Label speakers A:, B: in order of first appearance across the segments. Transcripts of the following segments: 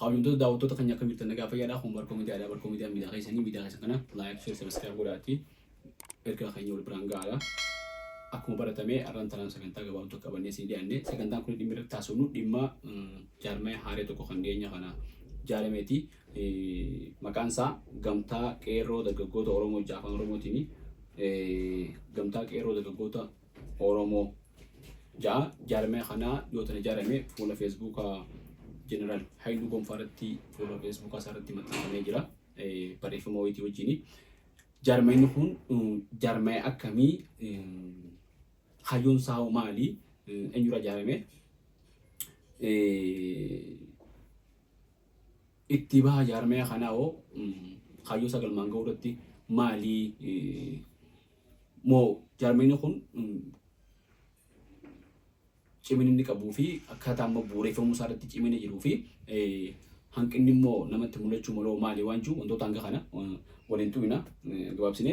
A: Qaawwintoota daawwattoota keenya akka jirtan nagaa fayyaadhaa kun barkoo miidiyaa keessanii miidiyaa keessa kana laayik share sabiskiraayib godhaati ergaa keenya wal biraan gahaa. Akkuma baratame arraan tanaan sagantaa gabaabduu qabannee siin dhiyaanne sagantaan kun dhimma irratti taasifnu dhimma jaarmee haaree tokko kan dhiyeenya kana jaalameeti. Maqaan isaa gamtaa qeerroo dargaggoota Oromoo Afaan Oromootiin gamtaa qeerroo dargaggoota Oromoo jaarmee kana yoo ta'an ijaarame fuula feesbuukaa Jeneraal Haayiluu Gonfaa irratti fuula feesbuukaa isaa irratti maxxanfamee jira. Barreeffama wayitii wajjin jaarmeen kun jaarmee akkamii hayyoon isaa maali eenyurraa ijaarame itti baha jaarmee kanaa hoo hayyoo sagalmaan ga'uu irratti maali moo jaarmeen kun cimina inni qabuu fi akkaataa amma bu'uureffamuu isaa irratti cimina jiruu fi hanqinni immoo namatti mul'achuu maloo maali waan jiru wantoota hanga kana waliin tu'ina gabaabsine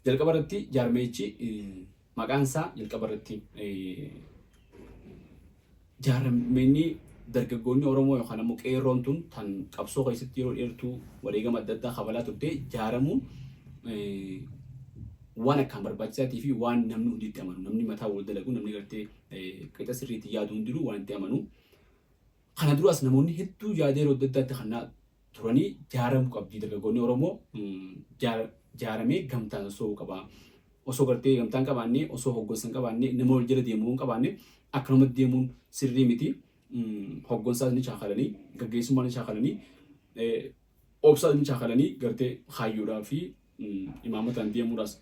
A: jalqaba irratti jaarmeechi maqaan isaa jalqaba irratti jaarmeenni dargaggoonni Oromoo yookaan ammoo qeerroon tun tan qabsoo keessatti yeroo dheertuu wareegama adda addaa kabalaa turte jaaramuun waan akkaan barbaachisaatii fi waan namni hunditti amanu namni mataa wal dalagu namni gartee qixa sirriitti yaadu hundinuu waan itti amanu. Kana duraas namoonni hedduu yaada yeroo adda addaatti kan turanii jaaramuu qabdi dargaggoonni Oromoo jaaramee gamtaan osoo qaba. Osoo gartee gamtaan qabaannee osoo hoggansa qabaannee nama wal jala deemuu hin qabaanne akkanumatti deemuun sirrii miti. Hoggansaas ni shaakalanii gaggeessummaa ni shaakalanii obsaas ni shaakalanii gartee hayyuudhaa fi imaamataan deemuudhaas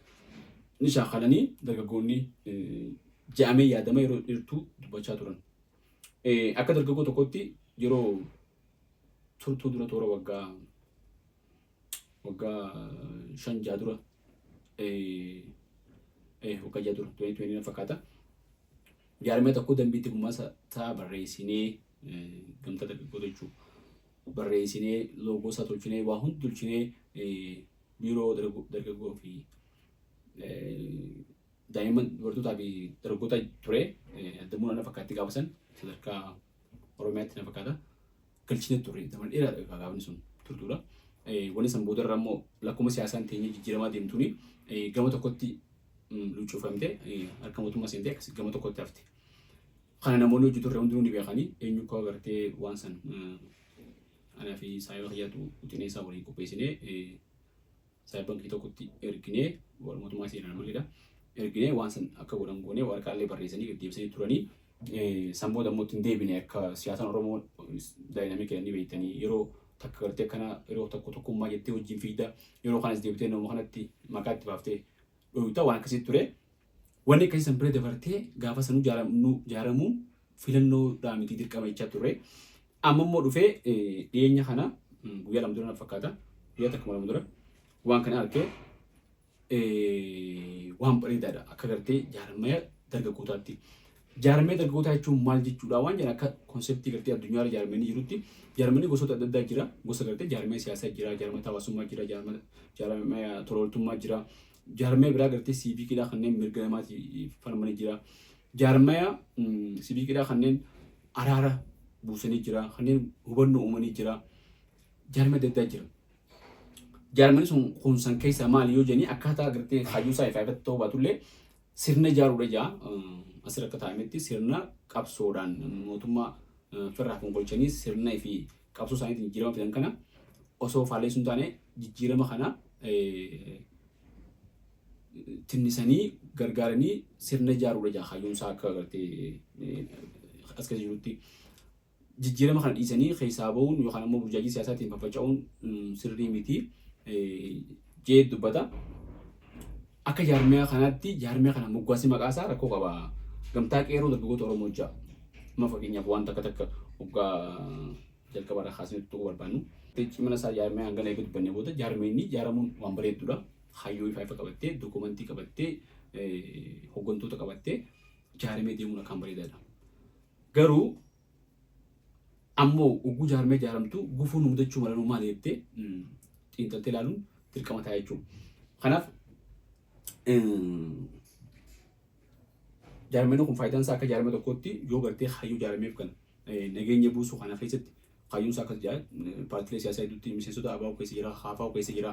A: ni shaakalanii dargaggoonni ja'amee yaadama yeroo dheertuu dubbachaa turan. Akka dargaggoo tokkotti yeroo turtuu dura toora waggaa 5 dura waggaa 6 dura 2020 fakkaata. Jaarmee tokko dambiitti gumaasaa barreessinee gamtaa dargaggoota jechuun barreessinee loogoo isaa tolchinee waa hundi tolchinee biiroo dargaggoo fi daa'imman dubartootaa fi dargaggoota ture addamuu na fakkaatti gaafasan sadarkaa Oromiyaatti na fakkaata galchinee ture zaman dheeraadha gaafni sun turtuudha. Wanni san booda irraa immoo lakkuma siyaasaan teenyee jijjiiramaa deemtuuni gama tokkotti lucuufamte harka mootummaa seentee akkasii gama tokkotti hafte. Kana namoonni hojii turre hundinuu ni beekanii eenyu akka agartee waan san anaa fi saayibaa kiyyaatu utinee isaa waliin qopheessinee saayibaa bankii tokkotti erginee mootummaa seenaa maleedha. Erginee waan san akka godhan goonee waraqaalee barreessanii gaddeebisanii turanii san booda immoo ittiin deebine akka siyaasaan Oromoo daayinaamikii ni beektanii yeroo takka gartee akkana yeroo tokkummaa jettee wajjin fiigda yeroo kanas deebitee nama kanatti maqaa itti baaftee dhoowwita waan akkasitti ture. Wanni akkasii san bira dabartee gaafa sanuu jaaramuun filannoodhaan miti dirqama jechaa turre. Amma immoo dhufee dhiyeenya kana guyyaa 2 dura fakkaata guyyaa takka 2 dura waan kana argee waan bareedaadha akka gartee jaarmee dargaggootaatti. Jaarmee dargaggootaa jechuun maal jechuudha waan jedhan akka konseptii gartee addunyaa jaarmeenii jirutti jaarmeenii gosoota adda addaa jira. Gosa gartee jaarmee siyaasaa jira, jaarmee hawaasummaa jira, jaarmee tola ooltummaa jira. Jaarmee biraa gartee siiviikidhaa kanneen mirga namaatiif falmanii jira. Jaarmee siiviikidhaa kanneen araara buusanii jira, kanneen hubannoo uumanii jira. Jaarmee adda addaa jira. Jaarmeen sun kun san keessaa maali yoo jenni akkaataa gartee hayyuu isaa ifaa ta'uu baatullee sirna ijaaruudha jaa asirra akka taa'ametti sirna qabsoodhaan mootummaa firraa fonqolchanii sirna fi qabsoo isaaniitiin jijjiirama fidan kana osoo faalleessuun taane jijjiirama kana tinnisanii gargaaranii sirna ijaaruudha jaa hayyuun isaa akka gartee as keessa jirutti jijjiirama kana dhiisanii keessaa ba'uun yookaan immoo burjaajii siyaasaatiin faffaca'uun sirrii miti jee dubbata. Akka jaarmee kanaatti jaarmee kana moggaasii maqaa isaa rakkoo qaba. Gamtaa qeerroo dargaggoota Oromoo jaa. Ma fakkeenyaaf waan takka hoggaa jalqaba irraa kaasnee tokko barbaannu. Cimina isaa jaarmee hangana eeguu dubbannee booda jaarmeenni jaaramuun waan bareedduudha. Hayyoo ifaa qabattee dookumentii qabattee hoggantoota qabattee jaaramee deemuun akkaan bareedaadha. Garuu ammoo ugguu jaarmee jaaramtu gufuu nu mudachuu malanuu maal jettee xiinxaltee ilaaluun dirqama ta'a jechuudha. Kanaaf jaarmeen kun faayidaan isaa akka jaarmee tokkotti yoo gartee hayyuu jaarmeef kan nageenya buusuu kana keessatti kaayyoon isaa akkas jira paartiilee siyaasaa hedduutti miseensota ABO keessa jira KFO keessa jira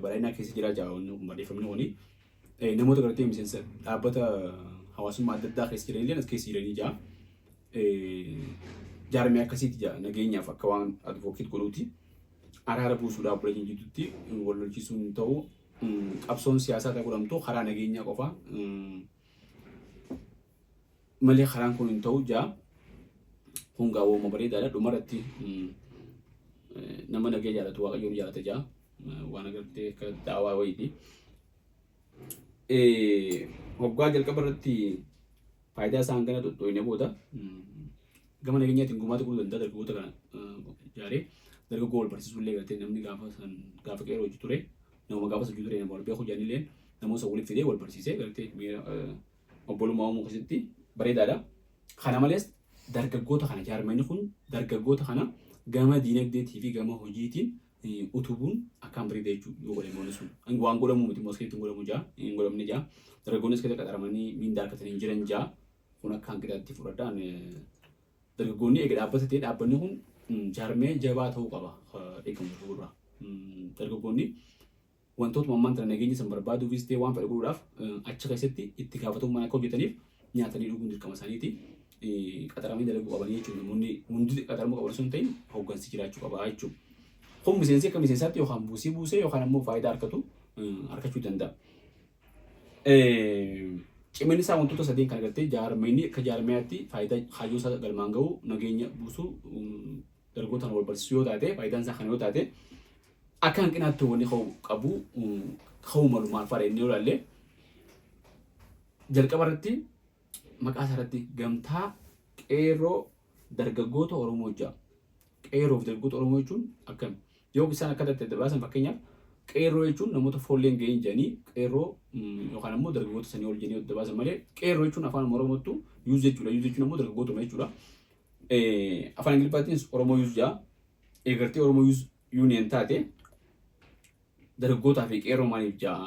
A: badhaadhinaa keessa jira jaawwanni barreeffamni kuni namoota gartee miseensa dhaabbata hawaasummaa adda addaa keessa jiran illee as keessa jiranii jira jaarmee akkasiitti jira nageenyaaf akka waan advokeet godhuuti araara buusuudhaaf bula jidduutti wal lolchiisuun ta'u qabsoon siyaasaa ta'uu godhamtu karaa nageenyaa qofa malee karaan kun hin ta'u jira hungaawwama bareedaadha dhumarratti nama nagee jaalatu waaqayyoon jaalata jira waan agartee akka daawaa wayiiti hoggaa jalqaba irratti faayidaa isaan gana dhodhooyne booda gama nageenyaatiin gumaata godhuu danda'a dargaggoota kana ijaaree dargaggoo wal barsiisuu illee gartee namni gaafa qeeroo hojii ture nama gaafa hojii ture nama wal beeku jedhan illee namoota waliif fidee wal barsiisee gartee obbolummaa uumuu keessatti bareedaadha. Kana malees dargaggoota kana jaarmeenyi kun dargaggoota kana gama diinagdeetii fi gama hojiitiin utubuun akkaan bareeda jechuudha yoo godhamoonni sun waan godhamu miti mooskii godhamu jaa hin godhamne jaa dargaggoonnis keessa qaxaramanii miindaa argatanii jiran jaa kun akka hanqinaatti fudhadhaan dargaggoonni eega dhaabbata ta'e dhaabbanni kun jaarmee jabaa ta'uu qaba eegamu fuuldura dargaggoonni wantoota mammaan tana nageenya san barbaaduufis ta'e waan fedha godhuudhaaf achi keessatti itti gaafatamummaan akka hojjetaniif nyaatanii dhuguun dirqama isaaniiti qaxaramanii dalaguu qabanii jechuudha namoonni hundi qaxaramuu qaban sun ta'in hooggansi jiraachuu qaba jechuudha. Kun miseensi akka miseensaatti yookaan buusee yookaan ammoo faayidaa argachuu danda'a. Ciminni isaa wantoota sadeen kan agartee jaarmeenyi akka jaarmeyaatti faayidaa kaayyoo isaa galmaan ga'u nageenya buusuu dargaggootaan wal barsiisuu yoo taate faayidaan isaa kana yoo taate akka hanqinaatti wanni qabu ka'uu malu maal fa'aadha inni yoo ilaalle jalqaba irratti maqaa isaa irratti gamtaa qeerroo dargaggoota Oromoo jira. Qeerroo fi dargaggoota Oromoo jechuun akkami? Yoo isaan akka adda baasan fakkeenyaaf qeerroo jechuun namoota foolleen ga'een jedhanii qeerroo yookaan ammoo dargaggoota sanii ol jedhanii adda baasan malee qeerroo jechuun afaan Oromootti yuuz jechuudha. Yuuz jechuun ammoo dargaggootuma jechuudha. Afaan Ingiliffaattiinis Oromoo yuuz jaa. Eegartee Oromoo yuuz yuuniyeen taate dargaggootaa fi qeerroo maaliif jaa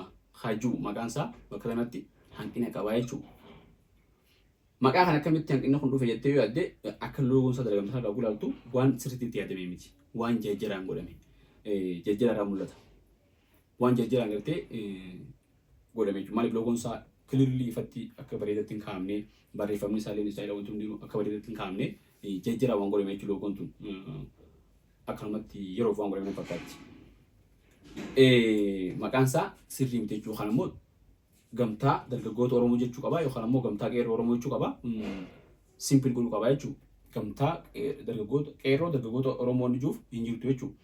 A: hajuu maqaan isaa bakka kanatti hanqina qabaa jechuudha. Maqaa kana akkamitti hanqinni kun dhufe jettee yoo yaadde akka loogoon isaa dalagamtaa qabu ilaaltu waan sirriitti yaadamee miti. Waan jajjaraan godhame. Jajjaraarraa mul'ata. Waan jajjaraan gartee godhame jechuudha. Maaliif loogoon isaa kilirlii ifatti akka bareedatti hin kaa'amne barreeffamni isaa illee istaayilaa wanti hundi akka bareedatti hin kaa'amne jajjaraan waan godhame jechuudha loogoon tun akkanumatti yeroof waan godhame fakkaatti. Maqaan isaa sirrii miti jechuudha. Kan immoo gamtaa dargaggoota Oromoo jechuu qaba yookaan ammoo gamtaa qeerroo Oromoo jechuu qaba. Simpil godhuu qaba jechuudha. Gamtaa qeerroo dargaggoota Oromoo ijuuf hin jirtu jechuudha.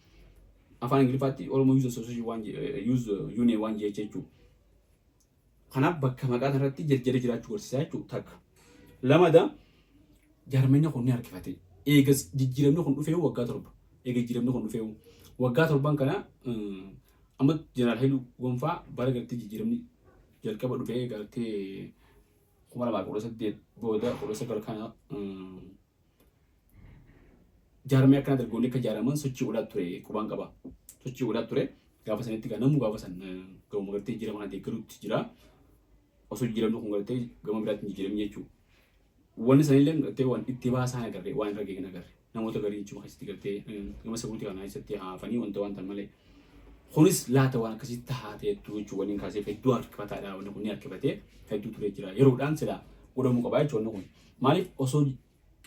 A: Afaan Ingiliffaatti Oromoo Youth Association Youth Union waan jechuudha. Kanaaf bakka maqaa kanarratti jajjara jiraachuu barsiisaa jechuudha takka. Lamada jaarmeenyi kun ni harkifate. Eegas jijjiiramni kun dhufee waggaa torba. Eega jijjiiramni kun dhufee waggaa torban kana amma Jeneraal Hailuu Gonfaa bara gartee jijjiiramni jalqaba dhufee gartee 2018 booda 19 kana jaarmee akkana dargaggoonni akka jaaraman sochii godhaa ture qubaan qaba. Sochii godhaa ture gaafa sanitti ganamu gaafa san gama gartee jijjiirama kana deeggaruutti jira. Osoo jijjiiramni kun gartee gama biraatti jijjiiramni jechuudha. Wanni sanillee gartee waan itti baasaan agarre waan irra geeggan agarre. Namoota garii jechuudha keessatti gartee gama sabuutii kana keessatti haafanii wanta malee. Kunis laata waan akkasitti taatee jechuudha waliin kaasee hedduu harkifataadha wanni kun ni harkifatee hedduu ture jira. Yeroodhaan sila godhamuu qaba jechuudha kun. Maaliif osoo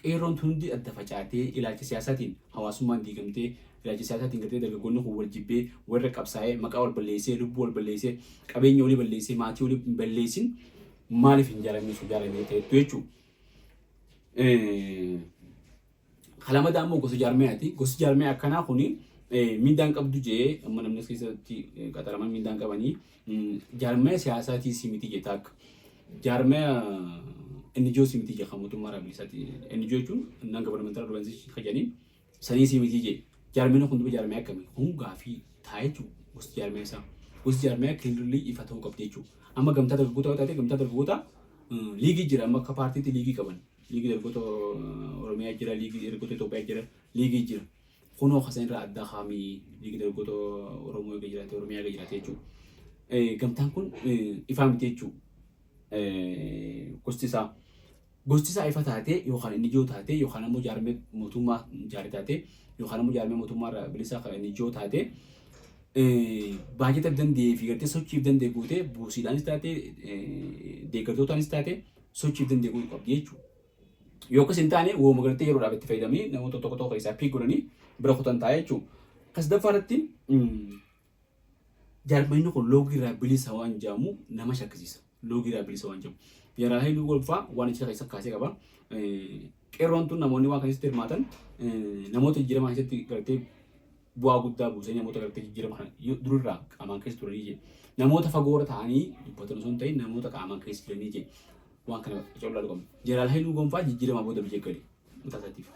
A: qeerroon hundi adda facaatee ilaalcha siyaasaatiin hawaasummaan diigamtee ilaalcha siyaasaatiin gartee dargaggoonni kun wal jibbee warra qabsaa'ee maqaa wal balleessee lubbuu wal balleessee qabeenya walii balleessee maatii walii hin balleessin maaliif hin jaalamne sun jaalamee ta'etu jechuudha. Kalamadaa immoo gosa jaarmeyaati. Gosi jaarmeyaa akkanaa kuni mindaan qabdu jee amma namni keessatti qaxaraman mindaan qabanii jaarmeyaa siyaasaatii simiti jee taakka. Jaarmeyaa NGO simiti jee kan mootummaa raabilisaati. NGO jechuun non governmental organization kajanii sanii simiti jee. Jaarmeen kun duba jaarmeyaa akkamii? Kun gaafii taa'ee jiru gosti jaarmeyaa isaa. Gosti jaarmeyaa kilirlii ifa ta'uu qabdi jechuudha. Amma gamtaa dargaggoota yoo taate gamtaa dargaggoota liigii jira amma akka paartiitti liigii qaban. Liigii dargaggoota Oromiyaa jira, liigii dargaggoota Itoophiyaa jira, liigii jira. Kunoo kasan irraa adda haamii liigii dargaggoota Oromoo eega jiraate, Oromiyaa eega jiraate jechuudha. Gamtaan kun ifaa miti jechuudha. Gosti isaa gosti isaa ifa taatee yookaan inni ijoo taatee yookaan ammoo jaarmee mootummaa jaarii taatee yookaan ammoo jaarmee mootummaa irraa bilisaa kan inni ijoo taatee baay'ee danda'ee fi gartee sochiif danda'e guutee buusiidhaanis taatee deeggartootaanis taatee sochiif danda'e guutuu qabdi jechuudha. Yoo akkas hin taane wooma gartee yeroodhaaf itti fayyadamee namoota tokko tokko isaa piik godhanii bira kutan taa'ee jechuudha. Kas daffaarratti jaarmeenni kun loogii irraa bilisa waan jedhamu nama shakkisiisa. Loogii irraa bilisa waan jedhamu. Yeroo hedduu golfaa waan itti keessa kaasee qaba. Qeerroon tun namoonni waan keessatti hirmaatan namoota jijjiiramaa keessatti gartee bu'aa guddaa buusee namoota gartee jijjiirama durirraa qaamaan keessa turanii jedhe. Namoota fagoora ta'anii dubbatan osoo hin ta'in namoota qaamaan keessa jiranii jedhe. Waan kana caalaa dhugamu. Yeroo hedduu gonfaa jijjiirama booda biyya galee mutaasaatiif.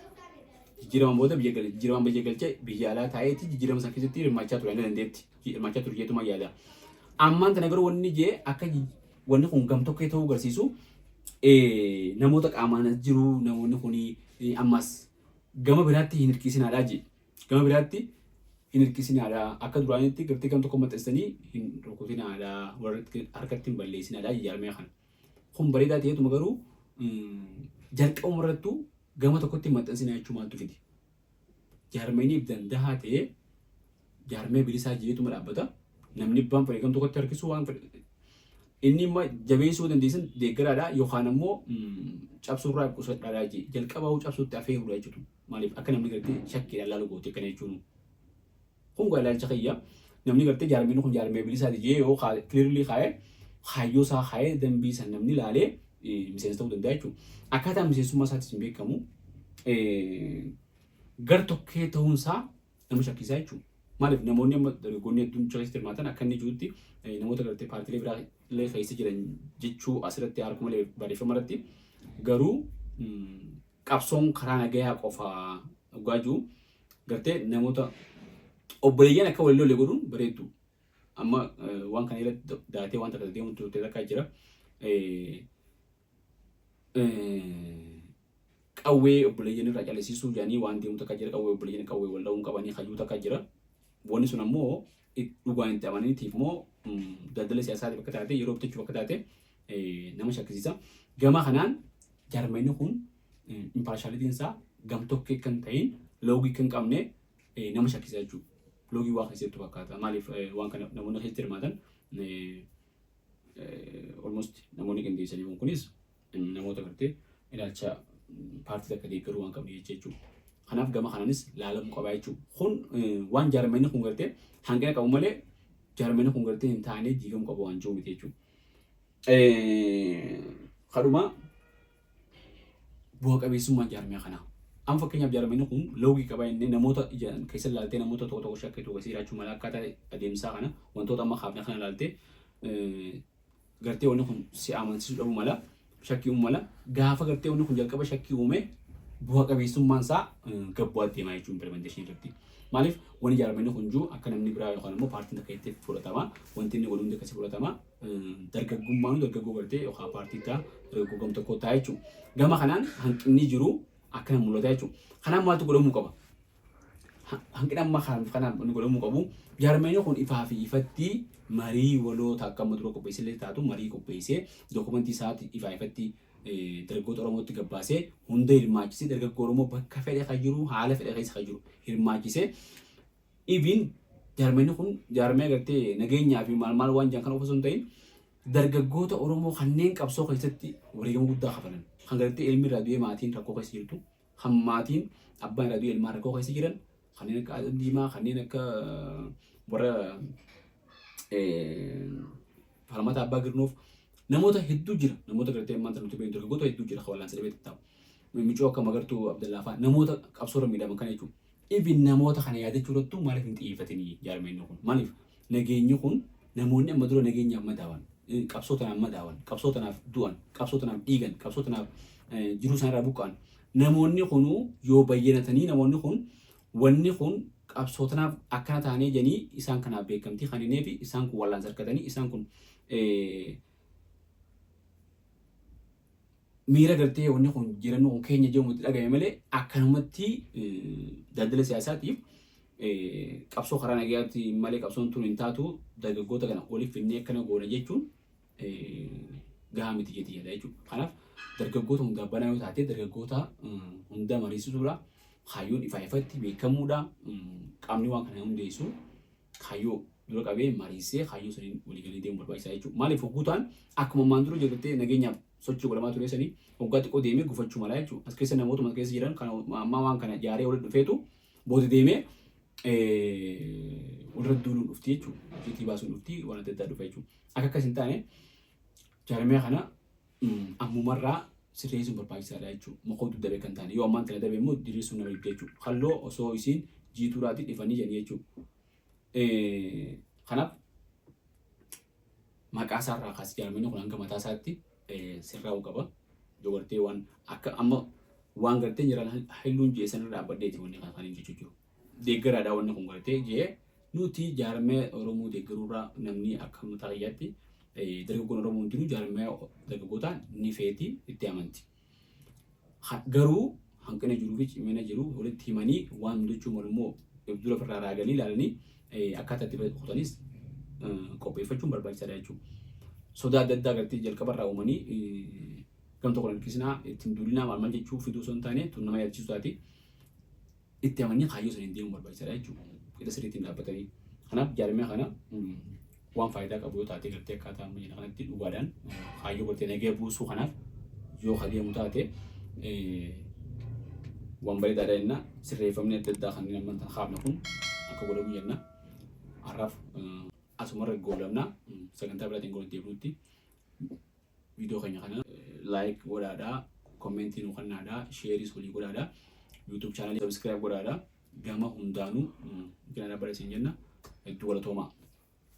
A: Jijjiirama booda biyya galee jijjiirama biyya galchee biyya alaa taa'eetti jijjiirama sana keessatti hirmaachaa ture dandeetti. Hirmaachaa ture jeetuma yaada. Ammaan tana garuu wanni jee akka wanni kun gam tokkee ta'uu agarsiisu namoota qaamaan as jiru namoonni kun ammas gama biraatti hin hirkisinaadhaa jee. Gama biraatti hin hirkisinaadhaa akka duraanitti gartee gam tokko maxxansanii hin rukutinaadhaa warra harkatti hin balleessinaadhaa jaarmee kana. Kun bareedaa ta'eetuma garuu jalqabuma irrattuu gama tokkotti maxxansinaa jechuu maaltu fidi. Jaarmeeniif dandahaa ta'ee jaarmee bilisaa jeetuma dhaabbata. Namni ibbaan fedhe gam tokkotti harkisuu waan fedhe. Inni immoo jabeessuu dandeessan deeggaraadhaa yookaan ammoo cabsuurraa qusadhaadhaa jee jalqabaa cabsuutti hafee hudhaa jechuudha. Maaliif akka namni gartee shakkiidhaan laalu goote kana jechuun. Kun gaa ilaalcha kiyya namni gartee jaarmeen kun jaarmee bilisaati jee yoo kiliirlii kaa'ee hayyoo isaa kaa'ee dambii san namni laalee miseensa ta'uu danda'a jechuudha. Akkaataa miseensummaa isaatis hin beekamu gar tokkee ta'uunsaa nama shakkisaa jechuudha. Maaliif namoonni amma dargaggoonni hedduun keessatti hirmaatan akka inni jirutti namoota gartee paartiilee biraa illee keessa jiran jechuu asirratti harkuma barreeffama irratti garuu qabsoon karaa nagayaa qofa dhugaa jiru gartee namoota obboleeyyan akka walii lolee godhuun bareeddu. Amma waan kana irratti daatee waan takka deemu turte takka jira. Qawwee obboleeyyan irraa calisiisuu jedhanii waan deemu takka jira. Qawwee obboleeyyan qawwee wal dha'uun qabanii hayyuu takka jira. Wanni sun ammoo dhugaa hin ta'amaniitiif immoo daldala siyaasaatiif akka taate yeroo bitachuuf akka taate nama shakkisiisa. Gama kanaan jaarmeenni kun imparshalitiin isaa gam tokkee kan ta'in loogii kan qabne nama shakkisiisa jechuudha. Loogii waa keessatti fakkaata. Maaliif waan kana namoonni keessatti hirmaatan almost namoonni qindeessanii kunis namoota gartee ilaalcha paartii akka deeggaruu waan qabne jechuudha. Kanaaf gama kanaanis laalamuu qabaa jechuudha. Kun waan jaarmeenni kun gartee hanqina qabu malee jaarmeenni kun gartee hin taane diigamuu qabu waan jiru miti jechuudha. Kadhuma bu'a qabeessummaan jaarmee kanaa. Amma fakkeenyaaf jaarmeenni kun loogii qabaa inni namoota keessa ilaaltee namoota tokko tokko shakkitu keessi jiraachuu mala akkaataa adeemsaa kana wantoota amma kaafne kana ilaaltee gartee wanni kun si amansiisuu dhabuu mala shakkii uumuu mala gaafa gartee wanni kun jalqaba shakkii uume bu'a qabeessummaan isaa gabbu'aa deemaa jechuun implementation irratti. Maaliif wanni jaarmeenni kun jiru akka namni biraa yookaan immoo paartiin takka itti fudhatama wanti inni godhuun akkasii fudhatama dargaggummaan dargaggoo gartee yookaan paartii ta'a dargaggoo gam tokko ta'a jechuudha. Gama kanaan hanqinni jiru akka nama mul'ata jechuudha. Kanaan maaltu godhamuu qaba? Hanqina amma kanaan inni godhamuu qabu jaarmeenni kun ifaa fi ifatti marii waloota akka amma dura qopheessillee taatu marii qopheessee dookumentii isaatti ifaa ifatti dargaggoota Oromootti gabbaasee hunda hirmaachisee dargaggoo Oromoo bakka fedhe kan jiru haala fedhe keessa kan jiru hirmaachisee even jaarmeenni kun jaarmee gartee nageenyaa fi maal waan jiran kan osoo hin ta'in dargaggoota Oromoo kanneen qabsoo keessatti wareegama guddaa qabanan kan gartee ilmi irraa du'ee maatiin rakkoo keessa jirtu kan maatiin abbaan irraa du'ee ilmaan rakkoo keessa jiran kanneen akka Adam Diimaa kanneen akka warra Falmata Abbaa Girnoof namoota hedduu jira namoota gartee maanta nuti beeknu dargaggoota hedduu jira hawaalaan sadii beektaa micoo akka Magartuu Abdallaa fa'aa namoota qabsoora miidhaman kana jechuudha. Even namoota kana yaadachuu irrattuu maaliif hin xiyyeeffatanii jaarmeenyi kun maaliif nageenyi kun namoonni amma dura nageenya amma daawan qabsoo tanaaf madaawan qabsoo tanaaf du'an qabsoo tanaaf dhiigan qabsoo tanaaf jiruu isaanirraa buqqa'an namoonni kunuu yoo bayyanatanii namoonni kun wanni kun qabsoo tanaaf akkana taanee janii isaan kanaaf beekamtii kaninee fi isaan kun wallaan sarkatanii isaan kun miira gartee wanni kun jiran kun keenya jedhamutti dhagahame malee akkanumatti daldala siyaasaatiif qabsoo karaa nagayaatti malee qabsoon tun hin taatu dargaggoota kana waliif finnee akkana goona jechuun gahaa miti jechuudha. Kanaaf dargaggoota hundaa banaa yoo taate dargaggoota hundaa mariisisuudha. Kaayyoon ifaa ifatti beekamuudha. Qaamni waan kana hundeessu kaayyoo dura qabee mariisee kaayyoo saniin waliigalee deemuu barbaachisaa jechuudha. Maaliif hogguutaan akkuma ammaan dura jedhattee nageenyaaf sochii godhamaa ture sanii hoggaa xiqqoo deemee gufachuu malaa jechuudha. As keessa namootuma keessa jiran kan ammaa waan kana jaaree walitti dhufeetu booda deemee walirra duuluun dhufti jechuudha. Hojjetii baasuun dhufti waan adda addaa dhufa jechuudha. Akka akkas hin taane jaarmee kana ammumarraa sirreessuun barbaachisaadha jechuudha. Maqoo dabe kan taane yoo ammaan kana dabe immoo diriirsuun nama dhibde jechuudha. Halloo osoo isiin jiituuraatiin dhifanii jedhanii jechuudha. Kanaaf maqaa isaarraa kaasee jaarmeen kun hanga mataa isaatti sirraa'uu qaba. Yoo gartee waan akka amma waan gartee jiran halluun jee sanarra dhaabbadeeti wanni kan hin jechuudha. Deeggaraadhaa wanni kun gartee jee nuti jaarmee Oromoo deeggaruurraa namni akka mataa kiyyaatti dargaggoon Oromoo hundinuu jaarmee dargaggootaa ni feeti itti amanti. Garuu hanqina jiruu fi cimina jiru walitti himanii waan hundachuu immoo dura firraa raaganii ilaalanii akkaataa itti qotanis qopheeffachuun barbaachisaadha jechuudha. Sodaa adda addaa gartee jalqabarraa uumanii gam tokko harkisnaa ittiin duulinaa maal jechuu fiduu osoo hin taane tun nama yaadachiisu taate itti amanii kaayyoo saniin deemuu barbaachisaadha jechuudha. Qixa sirriittiin dhaabbatanii. Kanaaf jaarmee kana waan faayidaa qabu yoo taate gartee akkaataa amma jira kanatti dhugaadhaan kaayyoo gartee nagee buusuu kanaaf yoo adeemu taate waan bareedaadha jenna sirreeffamni adda addaa kanneen amma haafna kun akka godhamu jenna. Har'aaf asumarra goolabna sagantaa biraatiin gola deebinutti viidiyoo keenya kana laayik godhaadhaa koommentii nu kennaadhaa sheeris walii godhaadhaa yuutuub chaanalii sabiskiraayib godhaadhaa gama hundaanuu gana barreessin jenna hedduu galatoomaa.